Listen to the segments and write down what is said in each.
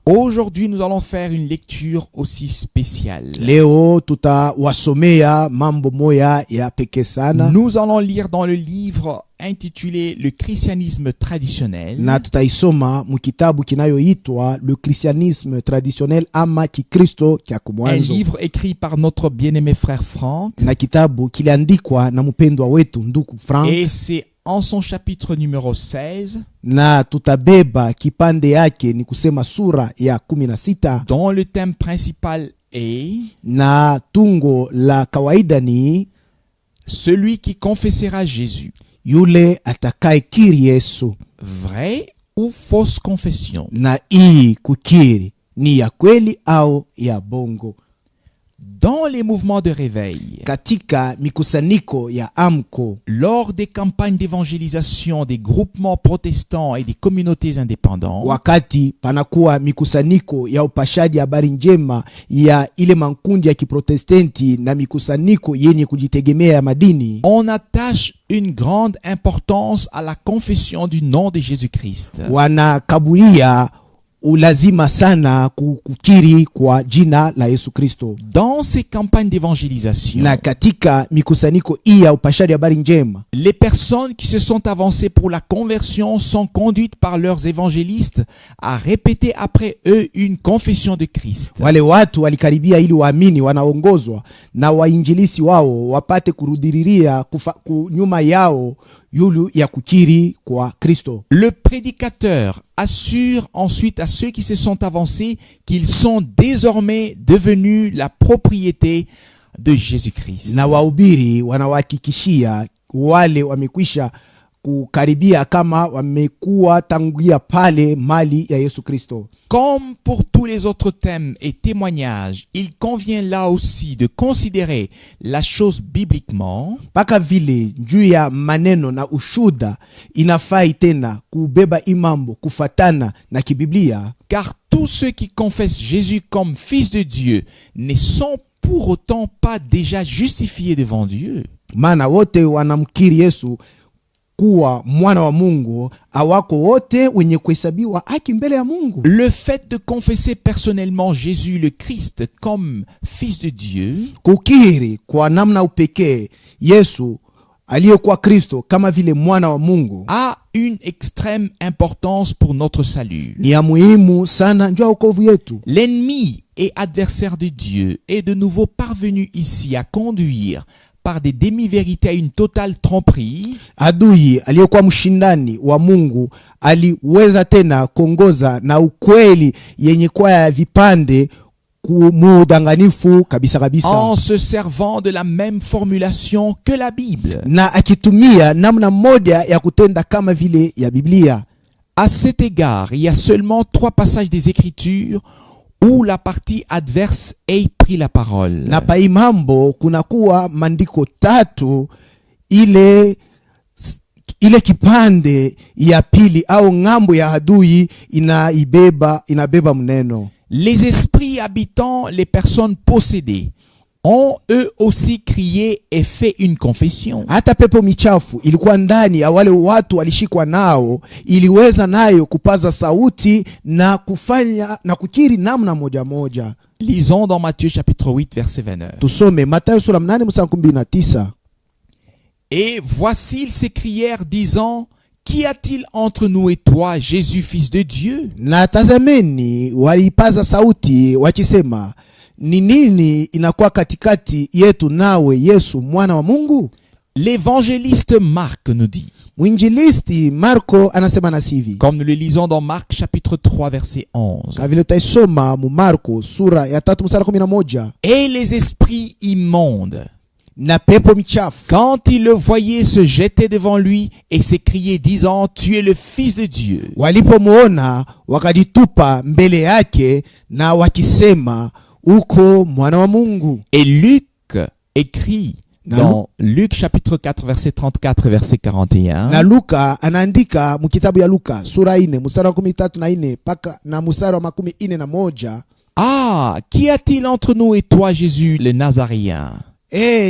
Aujourd'hui, nous allons faire une lecture aussi spéciale. Leo tutawasomea mambo moya ya pekee sana. Nous allons lire dans le livre intitulé Le christianisme traditionnel. Na tutaisoma mukitabu kinayoitwa Le christianisme traditionnel ama Kikristo kya Un kumwanzo. livre écrit par notre bien-aimé frère Franck. Na kitabu kiliandikwa na mpendwa wetu nduku Frank. Et c'est en son chapitre numéro 16. Na tutabeba kipande yake ni kusema sura ya 16. Dont le thème principal est Na tungo la kawaida ni celui qui confessera Jésus. yule atakayekiri Yesu. Vrai ou fausse confession? Na hii kukiri ni ya kweli au ya bongo? Dans les mouvements de réveil, Katika mikusanyiko ya amko, lors des campagnes d'évangélisation des groupements protestants et des communautés indépendantes, wakati panakuwa mikusanyiko ya upashaji habari njema ya ile mankundi ya kiprotestenti na mikusanyiko yenye kujitegemea ya madini, on attache une grande importance à la confession du nom de Jésus-Christ. wanakaburia ulazima sana kukiri kwa jina la Yesu Kristo. Dans ces campagnes d'évangélisation, Na katika mikusanyiko hii ya upashaji habari njema, les personnes qui se sont avancées pour la conversion sont conduites par leurs évangélistes à répéter après eux une confession de Christ. wale watu walikaribia ili waamini wanaongozwa na wainjilisi wao wapate kurudiriria nyuma yao yulu ya kukiri kwa Kristo. Le prédicateur assure ensuite à ceux qui se sont avancés qu'ils sont désormais devenus la propriété de Jésus-Christ. Na wahubiri wanawahakikishia wale wamekwisha kukaribia kama wamekuwa tanguia pale mali ya Yesu Kristo. Comme pour tous les autres thèmes et témoignages, il convient là aussi de considérer la chose bibliquement. Paka vile juu ya maneno na ushuda inafai tena kubeba imambo kufatana na kibiblia, Car tous ceux qui confessent Jésus comme fils de Dieu ne sont pour autant pas déjà justifiés devant Dieu. maana wote wanamkiri Yesu kuwa mwana wa Mungu awako wote wenye kuhesabiwa haki mbele ya Mungu. Le fait de confesser personnellement Jésus le Christ comme fils de Dieu Kukiri kwa namna upekee Yesu aliyekuwa Kristo kama vile mwana wa Mungu a une extrême importance pour notre salut. ni ya muhimu sana njoo wokovu yetu. L'ennemi et adversaire de Dieu est de nouveau parvenu ici à conduire par des demi-vérités à une totale tromperie. Adui aliyekuwa mshindani wa Mungu aliweza tena kuongoza na ukweli yenye kwa ya vipande kumudanganifu kabisa kabisa, En se servant de la même formulation que la Bible. na akitumia namna moja ya kutenda kama vile ya Biblia. À cet égard, il y a seulement 3 passages des Écritures où la partie adverse ait pris la parole. Na pa imambo kunakuwa mandiko 3 ile kipande ya pili au ngambo ya adui inabeba mneno. Les esprits habitant les personnes possédées ont eux aussi crié et fait une confession. Hata pepo michafu ilikuwa ndani ya wale watu walishikwa nao, iliweza nayo kupaza sauti na kufanya na kukiri namna moja moja. Lisons dans Matthieu chapitre 8 verset 29. Tusome Mathayo sura 8 mstari 19. Et voici ils s'écrièrent disant: Qu'y a-t-il entre nous et toi, Jésus, fils de Dieu? Na tazameni walipaza sauti wakisema, ni nini inakuwa katikati yetu nawe Yesu mwana wa Mungu? L'évangéliste Marc nous dit, Mwinjilisti Marko anasema nasi hivi, comme nous le lisons dans Marc chapitre 3 verset 11. kavile taisoma mu Marko sura ya 3 mstari 11. Et les esprits immondes, Na pepo michafu quand ils le voyaient, se jetaient devant lui et s'écriaient disant: Tu es le Fils de Dieu. walipomuona wakajitupa mbele yake na wakisema, uko mwana wa Mungu. Et Luc écrit dans Luc chapitre 4 verset 34 verset 41. Na Luka anaandika mkitabu ya Luka sura 4 mstari wa 13 paka na mstari wa 41. Ah, qu'y a-t-il entre nous et toi, Jésus le Nazaréen?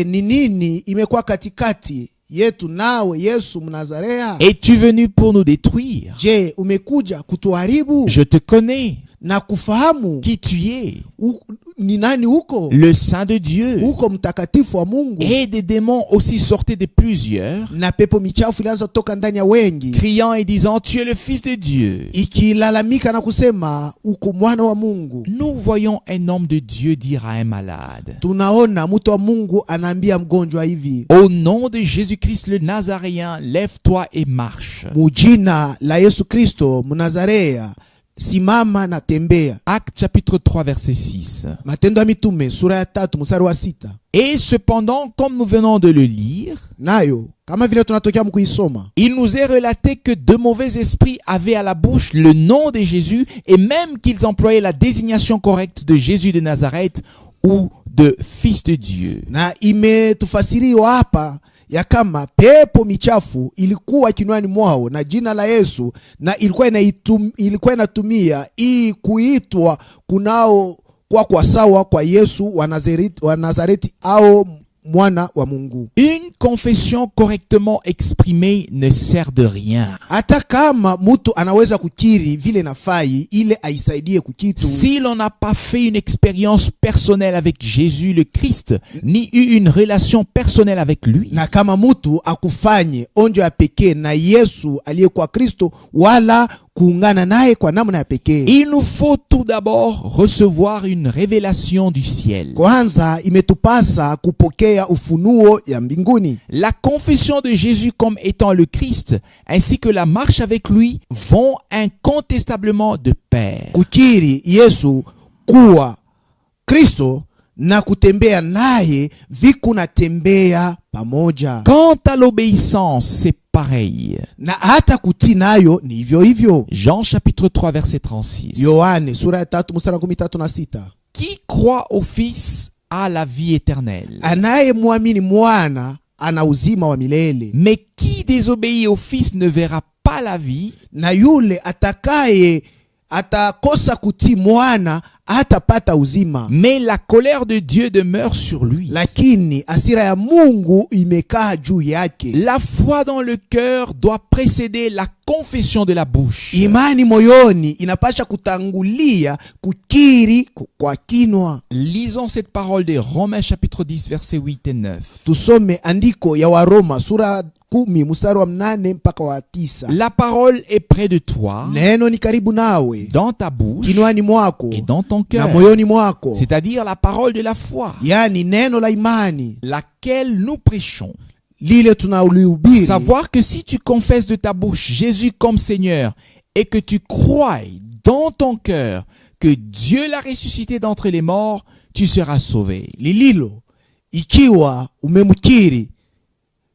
Ni nini imekuwa katikati yetu nawe Yesu Mnazarea? Es-tu venu pour nous détruire? Je, umekuja kutuharibu? Je te connais. na kufahamu qui tu es, ni nani huko, le Saint de Dieu. huko mtakatifu wa Mungu. Et des démons aussi sortaient de plusieurs, Na pepo michafu ilianza kutoka ndani ya wengi, criant et disant, tu es le Fils de Dieu. ikilalamika na kusema uko mwana wa Mungu. Nous voyons un homme de Dieu dire à un malade, Tunaona mtu wa Mungu anaambia mgonjwa hivi, au nom de Jésus-Christ le Nazaréen, lève-toi et marche. mujina la Yesu Kristo Mnazarea, simama na tembea. Actes chapitre 3 verset 6. Matendo ya Mitume sura ya 3 mstari wa 6. Et cependant, comme nous venons de le lire, Nayo kama vile tunatokea mkuisoma, il nous est relaté que de mauvais esprits avaient à la bouche le nom de Jésus et même qu'ils employaient la désignation correcte de Jésus de Nazareth ou de Fils de Dieu. na imetufasiriwa hapa ya kama pepo michafu ilikuwa kinwani mwao na jina la Yesu, na ilikuwa inatumia hii kuitwa kunao kwa sawa kwa Yesu wa Nazareti au mwana wa Mungu. Une confession correctement exprimée ne sert de rien Hata kama mtu anaweza kukiri vile nafai, ile aisaidie kukitu. si l'on n'a pas fait une expérience personnelle avec Jésus le Christ, ni eu une relation personnelle avec lui. Na kama mtu akufanye onjo ya pekee na Yesu aliyekuwa Kristo, wala kuungana naye kwa namna ya pekee. Il nous faut tout d'abord recevoir une révélation du ciel. Kwanza imetupasa kupokea ufunuo ya mbinguni. La confession de Jésus comme étant le Christ, ainsi que la marche avec lui, vont incontestablement de pair. Kukiri Yesu kuwa Kristo na kutembea naye vikuna tembea pamoja. Quant à l'obéissance, c'est pareil. Na hata kutii nayo ni hivyo hivyo. Jean chapitre 3 verset 36. Yohane sura ya 3 mstari wa 13. Qui croit au Fils a la vie éternelle. Anayemwamini mwana ana uzima wa milele, Mais qui désobéit au Fils ne verra pas la vie, na yule atakaye atakosa kutii mwana hatapata uzima, mais la colère de Dieu demeure sur lui. lakini hasira ya Mungu imekaa juu yake. La foi dans le cœur doit précéder la confession de la bouche. Imani moyoni inapasha kutangulia kukiri kwa kinwa. Lisons cette parole de Romains chapitre 10 versets 8 et 9. Tusome andiko ya Waroma sura 10 mstari wa 8 mpaka wa 9. La parole est près de toi, Neno ni karibu nawe, dans ta bouche kinwani mwako et dans ton na cœur. moyoni mwako, C'est-à-dire la parole de la foi, yani neno la imani laquelle nous prêchons. lile tunaulihubiri. Savoir que si tu confesses de ta bouche Jésus comme Seigneur et que tu crois dans ton cœur que Dieu l'a ressuscité d'entre les morts, tu seras sauvé. Lililo, ikiwa umemkiri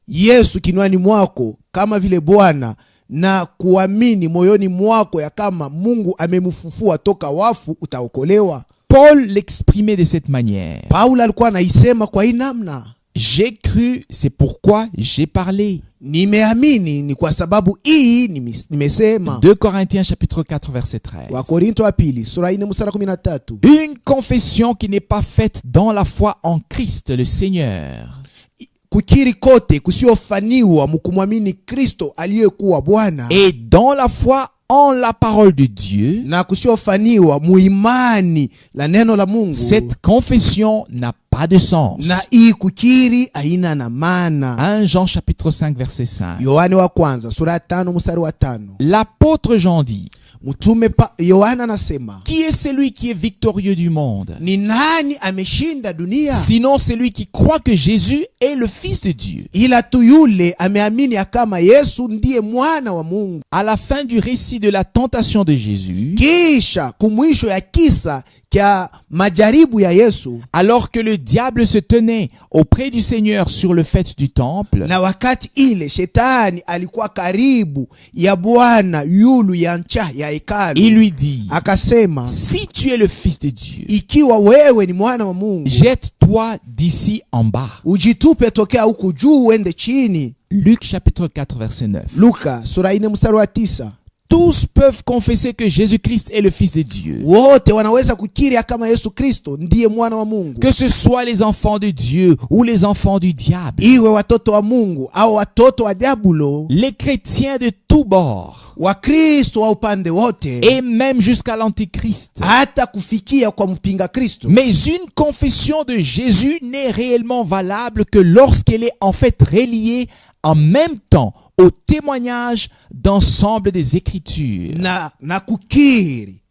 Yesu kinwani mwako kama vile Bwana na kuamini moyoni mwako ya kama Mungu amemfufua toka wafu, utaokolewa. Paul l'exprimait de cette manière. Paulo alikuwa anaisema kwa hii namna, J'ai cru, c'est pourquoi j'ai parlé. nimeamini ni kwa sababu hii nimesema. 2 Corinthiens chapitre 4 verset 13. Wakorinto wa pili sura 4 mstari 13. Une confession qui n'est pas faite dans la foi en Christ le Seigneur. Kukiri kote kusiofaniwa mkumwamini Kristo aliyekuwa Bwana, Et dans la foi en la parole de Dieu, na kusiofaniwa muimani la neno la Mungu, cette confession n'a pas de sens. na hii kukiri haina na maana. 1 Jean chapitre 5 verset 5. Yohane wa kwanza sura ya 5 mstari wa 5. L'apôtre Jean dit, Mtume Yohana anasema, qui est celui qui est victorieux du monde? ni nani ameshinda dunia? Sinon celui qui croit que Jésus est le Fils de Dieu. Ila tu yule ameamini kama Yesu ndiye mwana wa Mungu. À la fin du récit de la tentation de Jésus, Kisha kumwisho ya kisa kya majaribu ya Yesu, alors que le diable se tenait auprès du Seigneur sur le faîte du temple, na wakati ile shetani alikuwa karibu ya Bwana yulu ya ncha ya hekalu, il lui dit, akasema, si tu es le Fils de Dieu, ikiwa wewe ni mwana wa Mungu, jette-toi d'ici en bas. ujitupe tokea huku juu uende chini. Luc chapitre 4 verset 9. Luka sura 4 mstari wa 9. tous peuvent confesser que Jésus-Christ est le Fils de Dieu. wote wanaweza kukiri ya kama Yesu Kristo ndiye mwana wa Mungu, Que ce soit les enfants de Dieu ou les enfants du diable. iwe watoto wa Mungu au watoto wa diabulo, Les chrétiens de tous bords. Wakristo wa upande wote, Et même jusqu'à l'Antichrist. hata kufikia kwa mpinga Kristo. Mais une confession de Jésus n'est réellement valable que lorsqu'elle est en fait reliée en même temps au témoignage d'ensemble des Écritures. Na kukiri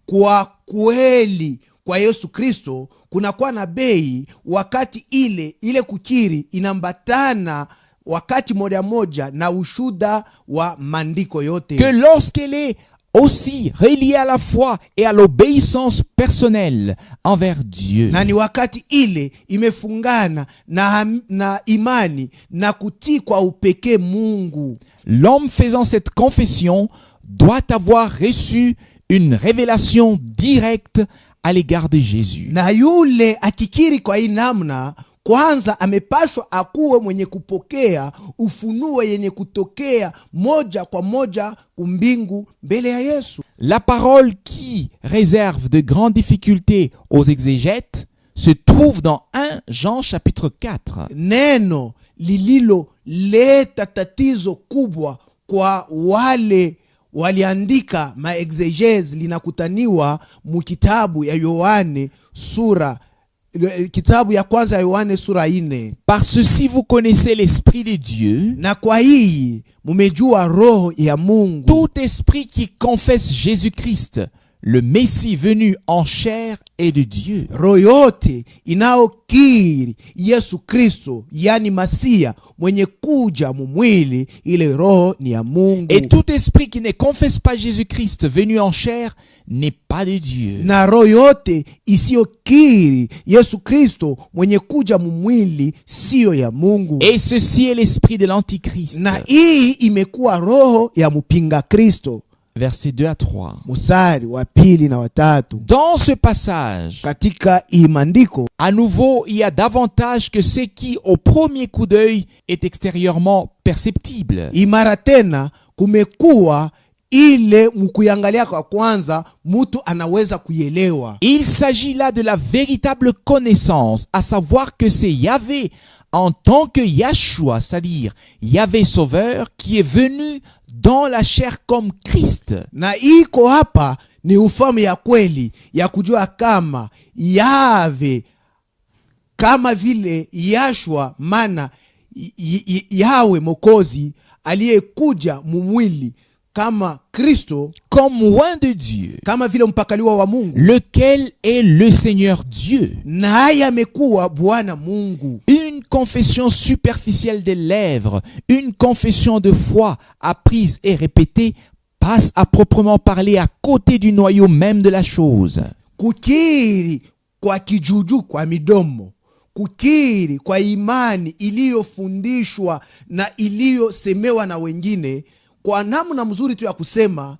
kwa kweli kwa Yesu Kristo kunakuwa na bei wakati ile kukiri inambatana wakati moja na ushuda wa maandiko yote. Que lorsqu'elle est aussi reliée à la foi et à l'obéissance personnelle envers Dieu. Na ni wakati ile imefungana na imani na kutii kwa upekee Mungu. L'homme faisant cette confession doit avoir reçu une révélation directe à l'égard de Jésus. Na yule akikiri kwa hii namna, kwanza amepashwa akuwe mwenye kupokea ufunuo yenye kutokea moja kwa moja kumbingu mbele ya Yesu. La parole qui réserve de grandes difficultés aux exégètes se trouve dans 1 Jean chapitre 4. Neno lililoleta tatizo kubwa kwa wale waliandika maexegese linakutaniwa mu kitabu ya Yohane kitabu ya kwanza ya Yohane sura 4. Parce si vous connaissez l'Esprit de Dieu, Na kwa hii mumejua roho ya Mungu, tout esprit qui confesse Jésus-Christ, le Messie venu en chair, est de Dieu. roho yote inaokiri Yesu Kristo, yani Masia mwenye kuja mumwili, ile roho ni ya Mungu. Et tout esprit qui ne confesse pas Jésus-Christ venu en chair n'est pas de Dieu. Na roho yote isiyokiri Yesu Kristo mwenye kuja mumwili siyo ya Mungu. Et ceci est l'esprit de l'Antichrist. Na hii imekuwa roho ya mpinga Kristo. Versets 2 à 3. Musari wa pili na watatu. Dans ce passage, Katika hii maandiko, à nouveau, il y a davantage que ce qui, au premier coup d'œil, est extérieurement perceptible. imara tena kumekuwa ile mkuyangalia kwa kwanza mtu anaweza kuielewa. Il s'agit là de la véritable connaissance, à savoir que c'est Yahvé en tant que Yahshua, c'est-à-dire Yahvé Sauveur, qui est venu dans la chair comme Christ. Na iko hapa ni ufahamu ya kweli ya kujua kama Yahve kama vile Yahshua, maana Yawe Mokozi aliyekuja mumwili kama Kristo, Comme oint de Dieu, kama vile mpakaliwa wa Mungu, lequel est le Seigneur Dieu. naye amekuwa Bwana Mungu. Une confession superficielle des lèvres, une confession de foi apprise et répétée passe à proprement parler à côté du noyau même de la chose. Kukiri kwa kijuju kwa midomo, kukiri kwa imani iliyofundishwa na iliyosemewa na wengine, kwa namna mzuri tu ya kusema,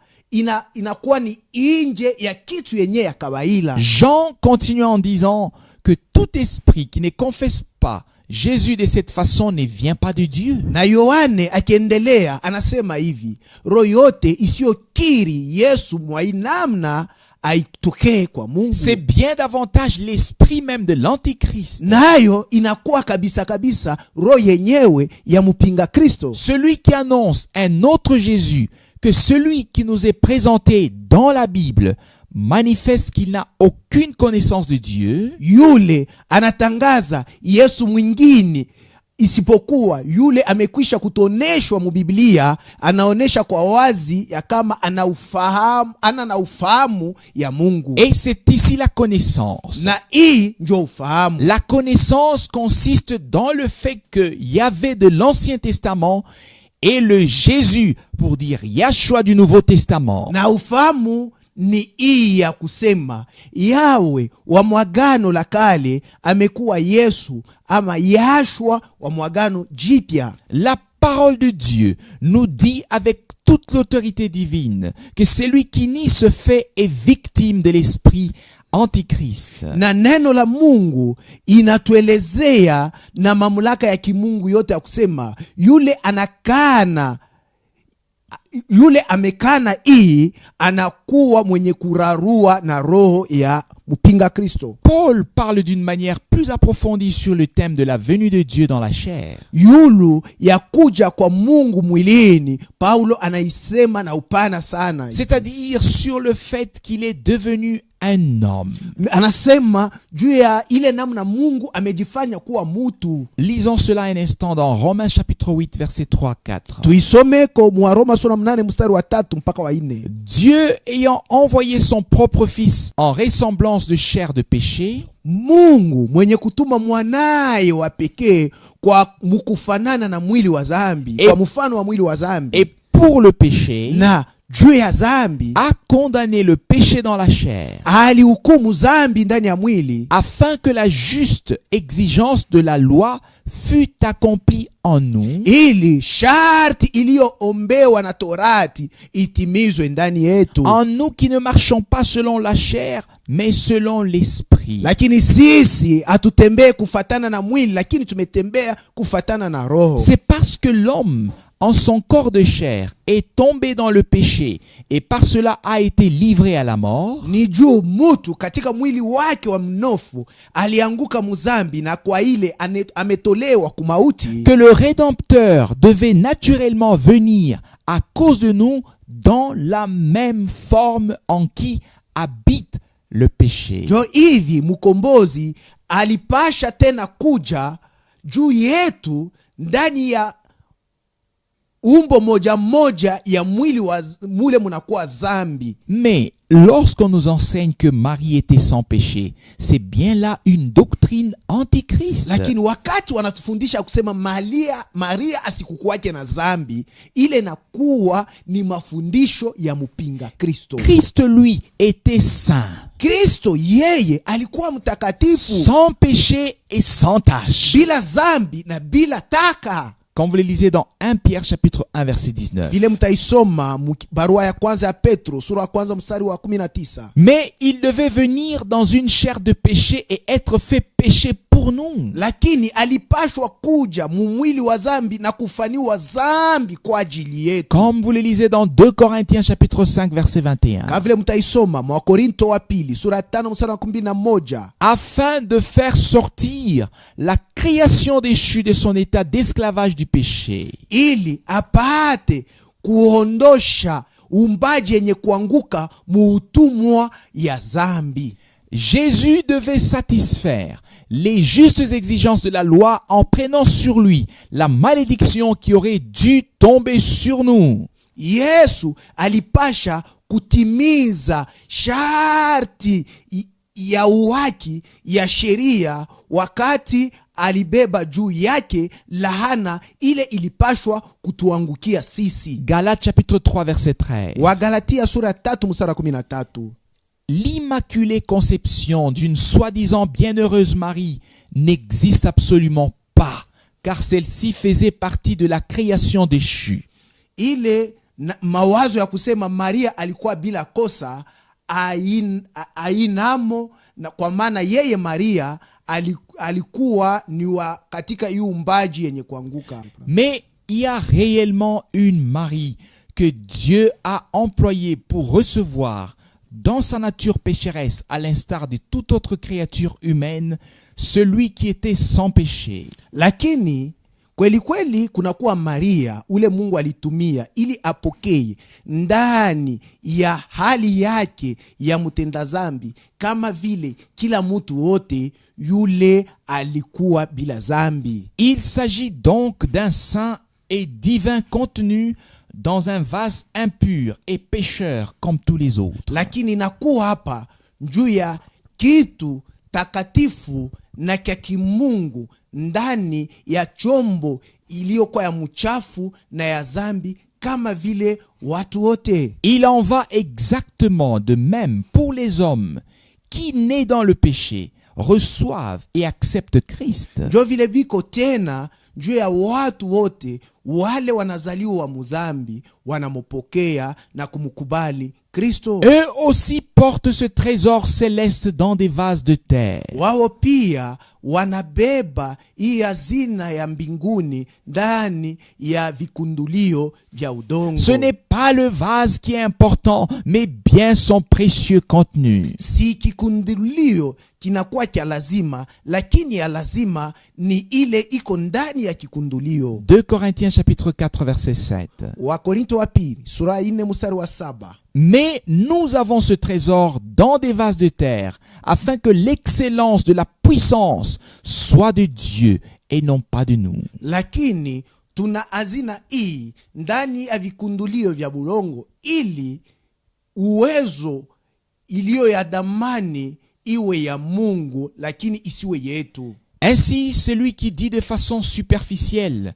inakuwa ni nje ya kitu yenye ya kawaida. Jean continue en disant que tout esprit qui ne confesse pas Jésus de cette façon ne vient pas de Dieu. Na Yohane akiendelea anasema hivi, roho yote isiyokiri Yesu mwa namna aitokee kwa Mungu. C'est bien davantage l'esprit même de l'Antichrist. Nayo inakuwa kabisa roho yenyewe ya mpinga Kristo. Celui qui annonce un autre Jésus que celui qui nous est présenté dans la Bible manifeste qu'il n'a aucune connaissance de Dieu. Yule anatangaza Yesu mwingine isipokuwa yule amekwisha kutoneshwa mu Biblia, anaonesha kwa wazi ya kama ana ufahamu ya Mungu. Et c'est ici la connaissance. Na hii ndio ufahamu. La connaissance consiste dans le fait que Yahvé de l'Ancien Testament est le Jésus, pour dire Yahshua du Nouveau Testament. Na ufahamu ni hii ya kusema Yawe wa mwagano la kale amekuwa Yesu ama Yahshua wa mwagano jipya. La parole de Dieu nous dit avec toute l'autorité divine que celui qui nie ce fait est victime de l'esprit Antichrist. Na neno la Mungu inatuelezea na mamlaka ya kimungu yote ya kusema yule anakana yule amekana hii anakuwa mwenye kurarua na roho ya mpinga Kristo. Paul parle d'une manière plus approfondie sur le thème de la venue de Dieu dans la chair. Yulu ya kuja kwa Mungu mwilini, Paulo anaisema na upana sana. C'est-à-dire sur le fait qu'il est devenu un homme. Anasema juu ya ile namna Mungu amejifanya kuwa mutu. Lisons cela un instant dans Romains chapitre 8 verset 3-4. Tuisomeko mwa Roma sura 8 mstari wa 3 mpaka wa 4. Dieu ayant envoyé son propre fils en ressemblance de chair de péché, Mungu mwenye kutuma mwanaye wa pekee kwa mkufanana na mwili wa dhambi, kwa mfano wa mwili wa dhambi, et pour le péché, na juu ya dhambi a condamné le péché dans la chair, alihukumu dhambi ndani ya mwili, afin que la juste exigence de la loi fût accomplie en nous, ili sharti iliyoombewa na Torati itimizwe ndani yetu. en nous qui ne marchons pas selon la chair, mais selon l'esprit. Lakini sisi hatutembee kufatana na mwili, lakini tumetembea kufatana na roho. C'est parce que l'homme, en son corps de chair, est tombé dans le péché et par cela a été livré à la mort, Ni juu mutu katika mwili wake wa mnofu alianguka muzambi, na kwa ile ametolewa kumauti, que le Rédempteur devait naturellement venir à cause de nous dans la même forme en qui habite le péché. jo hivi mkombozi alipasha tena kuja juu yetu ndani ya umbo moja moja ya mwili wa mule munakuwa zambi. Mais lorsqu'on nous enseigne que Marie était sans péché, c'est bien là une doctrine antichrist. Lakini wakati wanatufundisha kusema Maria asikukuwake na zambi, ile nakuwa ni mafundisho ya mpinga Kristo. Christ, lui, était saint, Kristo yeye alikuwa mtakatifu, sans péché et sans tache. bila zambi na bila taka. Quand vous le lisez dans 1 Pierre chapitre 1 verset 19. Vile mtaisoma barua ya kwanza ya Petro sura ya kwanza mstari wa 19. Mais il devait venir dans une chair de péché et être fait péché pour nous. Lakini alipashwa kuja mumwili wa zambi na kufaniwa zambi kwa ajili yetu. Comme vous le lisez dans 2 Corinthiens chapitre 5 verset 21. Kama vile mtaisoma mwa Korinto wa pili sura ya 5 mstari wa 11. Afin de faire sortir la création déchue de son état d'esclavage du péché. Ili apate kuondosha umbaji yenye kuanguka muutumwa ya zambi. Jésus devait satisfaire les justes exigences de la loi en prenant sur lui la malédiction qui aurait dû tomber sur nous. Yesu alipasha kutimiza sharti ya uwaki ya sheria wakati alibeba juu yake lahana ile ilipashwa kutuangukia sisi. Galates chapitre 3 verset 13. Wa Galatia sura 3 mstari 13. L'immaculée conception d'une soi-disant bienheureuse Marie n'existe absolument pas, car celle-ci faisait partie de la création déchue. Ile mawazo ya kusema Maria alikuwa bila kosa ainamo, na kwa maana yeye Maria alikuwa ni wa katika hiyo umbaji yenye kuanguka. Mais il y a réellement une Marie que Dieu a employée pour recevoir dans sa nature pécheresse, à l'instar de toute autre créature humaine, celui qui était sans péché. Lakini kweli kweli kunakuwa Maria ule Mungu alitumia ili apokee ndani ya hali yake ya mtenda zambi, kama vile kila mtu wote yule alikuwa bila zambi. Il s'agit donc d'un saint et divin contenu dans un vase impur et pécheur comme tous les autres. Lakini nakuwa hapa juu ya kitu takatifu na kia kimungu ndani ya chombo iliyokuwa ya mchafu na ya zambi kama vile watu wote. Il en va exactement de même pour les hommes qui, nés dans le péché, reçoivent et acceptent Christ. Jo vile viko tena juu ya watu wote wale wanazaliwa muzambi wanamopokea na kumkubali Kristo. Eux aussi portent ce trésor céleste dans des vases de terre. Wao pia wanabeba hii hazina ya mbinguni ndani ya vikundulio vya udongo. Ce n'est pas le vase qui est important, mais bien son précieux contenu. Si kikundulio kinakuwa cha lazima, lakini ya lazima ni ile iko ndani ya kikundulio. 2 Corinthiens chapitre 4 verset 7. Wakorinto wa pili sura 4 mstari wa 7. Mais nous avons ce trésor dans des vases de terre, afin que l'excellence de la puissance soit de Dieu et non pas de nous. Lakini tuna hazina hii ndani ya vikundulio vya bulongo, ili uwezo iliyo ya damani iwe ya Mungu, lakini isiwe yetu. Ainsi, celui qui dit de façon superficielle,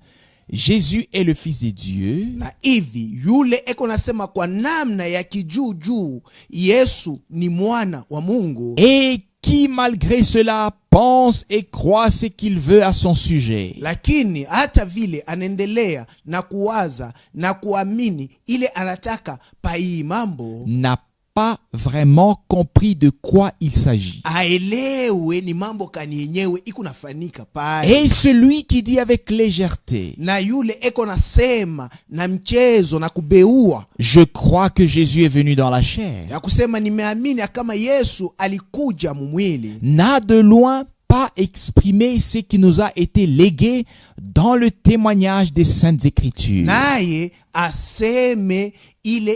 Jésus est le Fils de Dieu, Na hivi yule eko nasema kwa namna ya kijuu juu, Yesu ni mwana wa Mungu, et qui malgré cela pense et croit ce qu'il veut à son sujet, lakini hata vile anaendelea na kuwaza na kuamini ile anataka pa hii mambo, n'a pas vraiment compris de quoi il s'agit. aelewe ni mambo kani yenyewe iko nafanika pale. Et celui qui dit avec légèreté, Na yule eko nasema na mchezo na kubeua je crois que Jésus est venu dans la chair, ya kusema nimeamini kama Yesu alikuja mumwili, n'a de loin pas exprimé ce qui nous a été légué dans le témoignage des Saintes Écritures. naye aseme ile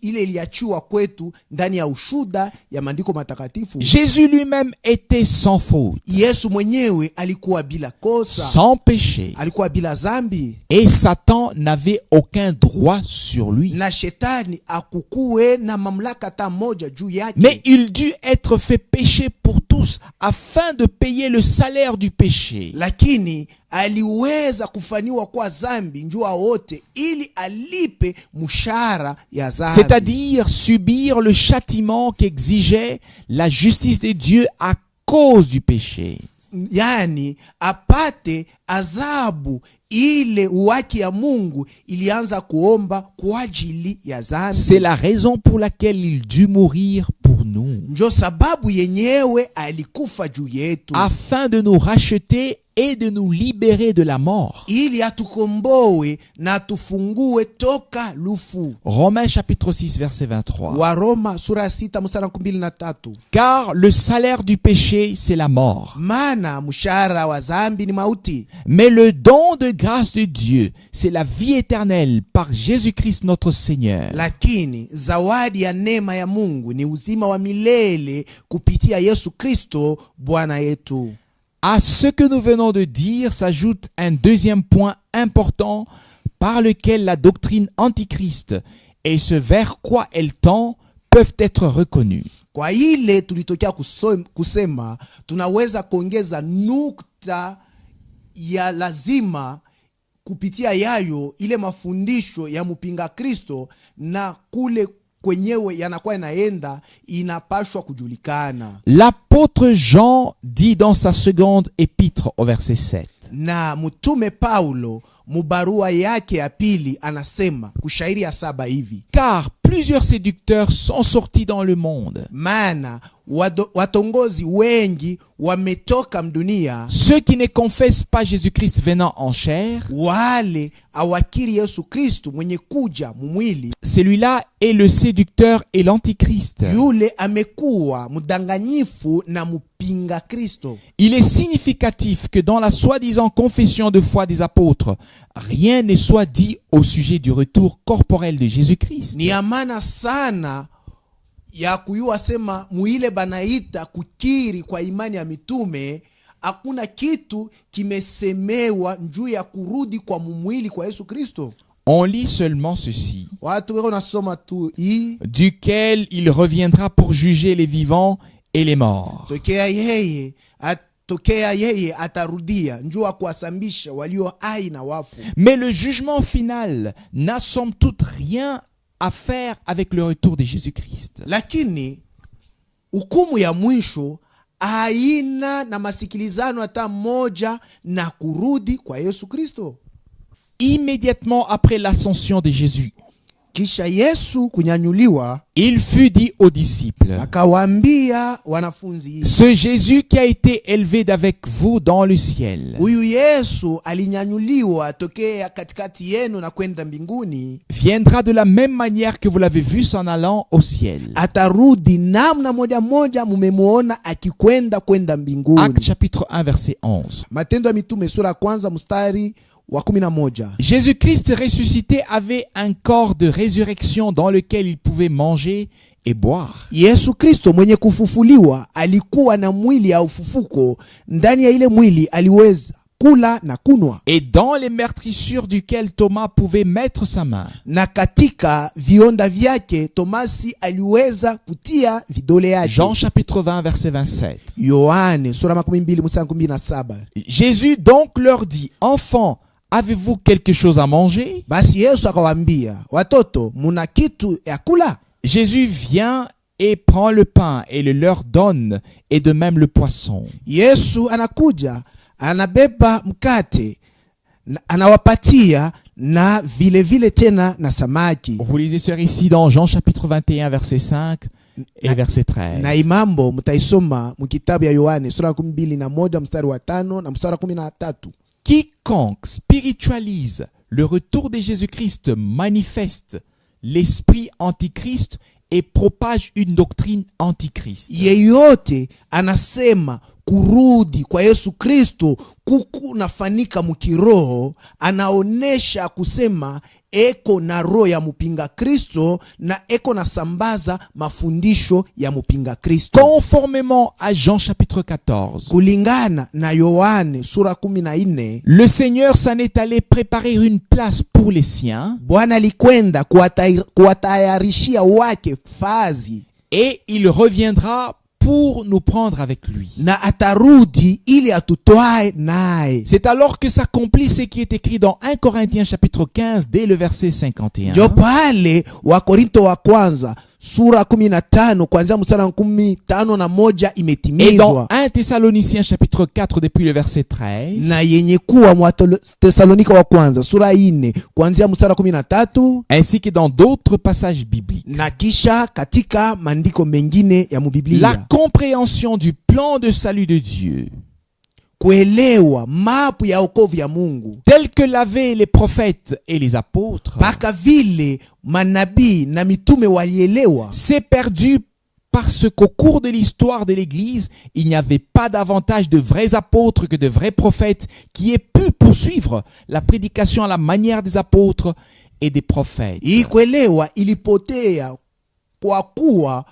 iliachiwa kwetu ndani ya ushuda ya maandiko matakatifu. Jésus lui-même était sans faute, Yesu mwenyewe alikuwa bila kosa, sans péché, alikuwa bila zambi, et Satan n'avait aucun droit sur lui. na shetani akukuwe na mamlaka hata moja juu yake. Mais il dut être fait péché pour tous, afin de payer le salaire du péché. Lakini aliweza kufaniwa kwa zambi njua wote, ili alipe mshahara ya zambi, C'est-à-dire subir le châtiment qu'exigeait la justice de Dieu à cause du péché. yani apate adhabu ile haki ya Mungu ilianza kuomba kwa ajili ya zambi. C'est la raison pour laquelle il dut mourir pour nous, Njo sababu yenyewe alikufa juu yetu, afin de nous racheter et de nous libérer de la mort. ili atukomboe na tufungue toka lufu. Romains chapitre 6 verset 23. Wa Roma sura 6 mstari 23. Car le salaire du péché, c'est la mort. Maana mshahara wa zambi ni mauti, Mais le don de grâce de Dieu, c'est la vie éternelle par Jésus-Christ notre Seigneur. lakini zawadi ya neema ya Mungu ni uzima wa milele kupitia Yesu Kristo Bwana yetu. À ce que nous venons de dire s'ajoute un deuxième point important par lequel la doctrine antichrist et ce vers quoi elle tend peuvent être reconnus. Kwa ile tulitokea kusema, tunaweza kuongeza nukta ya lazima kupitia yayo ile mafundisho ya mpinga Kristo, na kule kwenyewe yanakuwa inaenda inapashwa kujulikana. L'apôtre Jean dit dans sa seconde épître au verset 7. Na mtume Paulo mubarua yake ya pili anasema kushairi ya 7 hivi: Car plusieurs séducteurs sont sortis dans le monde, maana watongozi wengi wametoka mdunia, ceux qui ne confessent pas Jésus-Christ venant en chair. wale awakiri Yesu Kristo mwenye kuja mumwili. Celui-là est le séducteur et l'antichrist. Yule amekuwa mdanganyifu na mpinga Kristo. Il est significatif que dans la soi-disant confession de foi des apôtres, rien ne soit dit au sujet du retour corporel de Jésus-Christ. Ni amana sana ya kuyua sema muile banaita kukiri kwa imani ya mitume, hakuna kitu kimesemewa njuu ya kurudi kwa mumwili kwa Yesu Kristo. On lit seulement ceci, Watu weko nasoma tu hii: duquel il reviendra pour juger les vivants et les morts. tokea yeye atarudia njua kuwasambisha walio hai na wafu. Mais le jugement final n'a somme toute rien à faire avec le retour de Jésus-Christ. Lakini hukumu ya mwisho haina na masikilizano hata moja na kurudi kwa Yesu Kristo. Immédiatement après l'ascension de Jésus, Kisha Yesu kunyanyuliwa, il fut dit aux disciples, akawaambia wanafunzi, ce Jésus qui a été élevé d'avec vous dans le ciel huyu Yesu alinyanyuliwa tokea katikati yenu na kwenda mbinguni, viendra de la même manière que vous l'avez vu s'en allant au ciel. atarudi namna moja moja mumemuona kwenda mbinguni. Actes chapitre 1 verset 11. Matendo ya Mitume sura kwanza mstari wa 11. Jésus-Christ ressuscité avait un corps de résurrection dans lequel il pouvait manger et boire. Yesu Kristo mwenye kufufuliwa alikuwa na mwili ya ufufuko, ndani ya ile mwili aliweza kula na kunwa. Et dans les meurtrissures duquel Thomas pouvait mettre sa main. Na katika vionda vyake Tomasi aliweza kutia vidole yake. Jean chapitre 20 verset 27. Yohane sura 12 mstari 17. Jésus donc leur dit, enfants, avez-vous quelque chose à manger? Basi Yesu akawaambia, watoto, muna kitu ya kula? Jésus vient et prend le pain et le leur donne, et de même le poisson. Yesu anakuja, anabeba mkate, anawapatia na vile vile tena na samaki. Vous lisez ce récit dans Jean chapitre 21 verset 5 et verset 13. Na imambo mtaisoma mkitabu ya Yohane sura 12 mstari wa 5 na mstari wa 13. Quiconque spiritualise le retour de Jésus-Christ manifeste l'esprit antichrist et propage une doctrine antichrist. Yeyote anasema kurudi kwa Yesu Kristo kuku nafanika mukiroho, anaonesha kusema eko na roho ya mupinga Kristo na eko na sambaza mafundisho ya mupinga Kristo. Conformément à Jean chapitre 14, kulingana na Yohane sura 14, le Seigneur s'en est allé préparer une place pour les siens. Bwana alikwenda kuwatayarishia wake fazi, et il reviendra pour nous prendre avec lui. Na atarudi ili atutwae naye. C'est alors que s'accomplit ce qui est écrit dans 1 Corinthiens chapitre 15 dès le verset 51. Ndio pale wa Korinto wa kwanza sura 15 kuanzia mstari wa 15 imetimizwa. Et dans 1 Thessaloniciens chapitre 4 depuis le verset 13. Na yenye kuwa mwa Thessalonika wa kwanza sura 4 kuanzia mstari wa 13, ainsi que dans d'autres passages bibliques. Na kisha katika maandiko mengine ya Biblia. La compréhension du plan de salut de Dieu, kuelewa mapu ya wokovu ya Mungu, tel que l'avaient les prophètes et les apôtres, baka vile manabii na mitume walielewa, s'est perdu parce qu'au cours de l'histoire de l'Église, il n'y avait pas davantage de vrais apôtres que de vrais prophètes qui aient pu poursuivre la prédication à la manière des apôtres et des prophètes. Kuelewa ilipotea kwa kuwa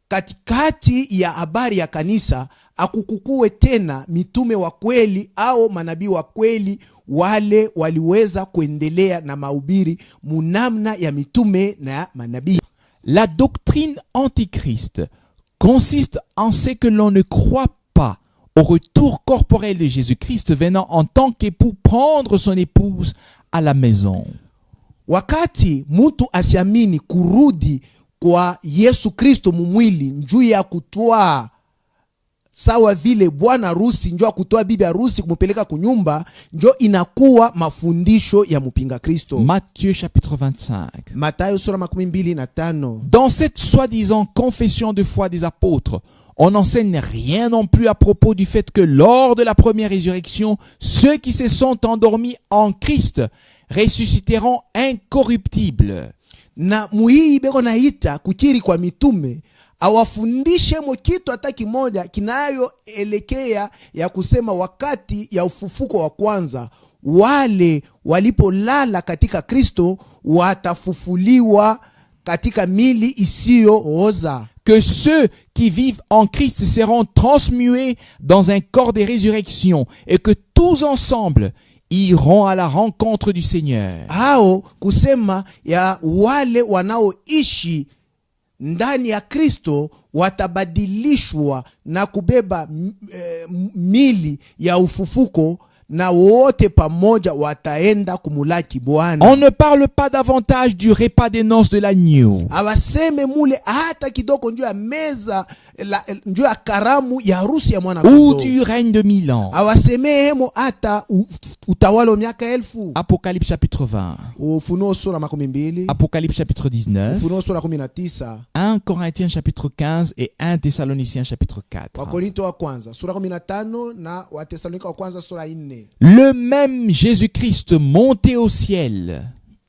katikati ya habari ya kanisa akukukue tena mitume wa kweli au manabii wa kweli wale waliweza kuendelea na mahubiri munamna ya mitume na manabii. La doctrine antichrist consiste en ce que l'on ne croit pas au retour corporel de Jésus-Christ venant en tant qu'époux prendre son épouse à la maison. Wakati mtu asiamini kurudi kwa Yesu Kristo mumwili njuu ya kutoa sawa vile bwana harusi njoo kutoa bibi harusi kumupeleka kunyumba, njoo inakuwa mafundisho ya mpinga Kristo. Matthieu chapitre 25. Mathayo sura 25. Dans cette soi-disant confession de foi des apôtres, on n'enseigne rien non plus à propos du fait que lors de la première résurrection, ceux qui se sont endormis en Christ ressusciteront incorruptibles. Na muhii beko naita kukiri kwa mitume awafundishe mo kitu hata kimoja kinayoelekea ya kusema wakati ya ufufuko wa kwanza wale walipolala katika Kristo watafufuliwa katika mili isiyooza. Que ceux qui vivent en Christ seront transmués dans un corps de résurrection et que tous ensemble iront à la rencontre du Seigneur. Hao kusema ya wale wanaoishi ndani ya Kristo watabadilishwa na kubeba mili ya ufufuko na wote pamoja wataenda kumulaki Bwana. On ne parle pas davantage du repas des noces de l'agneau, Awaseme mule hata kidogo njoo ya meza njoo ya karamu ya harusi ya mwana ou kondoo. du règne de 1000 ans. Awaseme hemo hata utawala wa miaka 1000. Apocalypse chapitre 20, Ufunuo sura 12, Apocalypse chapitre 19, Ufunuo sura 19, 1 Corinthiens chapitre 15 et 1 Thessaloniciens chapitre 4. Wakorinto wa kwanza sura 15 na Watesalonika wa kwanza sura 4. Le même Jésus-Christ monté au ciel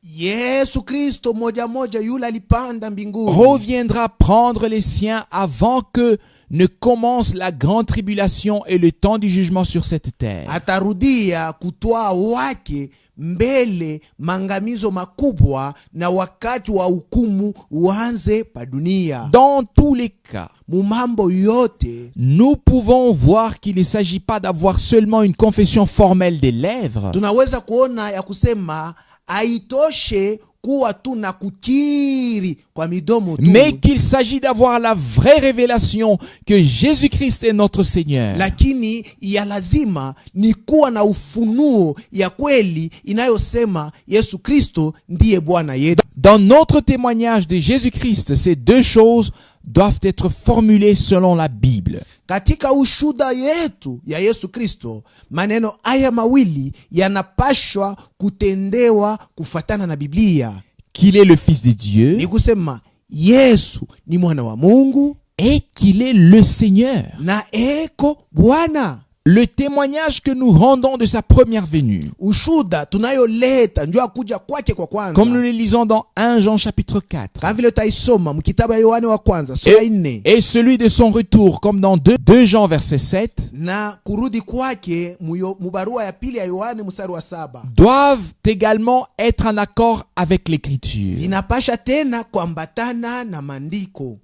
Yesu Kristo moja yule alipanda mbinguni. reviendra prendre les siens avant que ne commence la grande tribulation et le temps du jugement sur cette terre. Atarudia kutoa wake mbele mangamizo makubwa na wakati wa hukumu uanze pa dunia. Dans tous les cas, Mumambo yote nous pouvons voir qu'il ne s'agit pas d'avoir seulement une confession formelle des lèvres, tunaweza kuona ya kusema haitoshe kuwa tu na kukiri kwa midomo tu, mais qu'il s'agit d'avoir la vraie révélation que Jésus-Christ est notre Seigneur. lakini ya lazima ni kuwa na ufunuo ya kweli inayosema Yesu Kristo ndiye Bwana yetu. Dans notre témoignage de Jésus-Christ, ces deux choses doivent être formulées selon la Bible. Katika ushuda yetu ya Yesu Kristo, maneno haya mawili yanapashwa kutendewa kufatana na Biblia. Qu'il est le Fils de Dieu Ni kusema Yesu ni mwana wa Mungu et qu'il est le Seigneur. na eko Bwana. Le témoignage que nous rendons de sa première venue, Ushuda tunayoleta njoo kuja kwake kwa kwanza, comme nous le lisons dans 1 Jean chapitre 4, kama vile utaisoma mkitabu ya Yohane wa kwanza sura 4, et celui de son retour, comme dans 2 Jean verset 7, na kurudi kwake mubarua ya pili ya Yohane mstari wa 7, doivent également être en accord avec l'écriture. inapasha tena kuambatana na maandiko.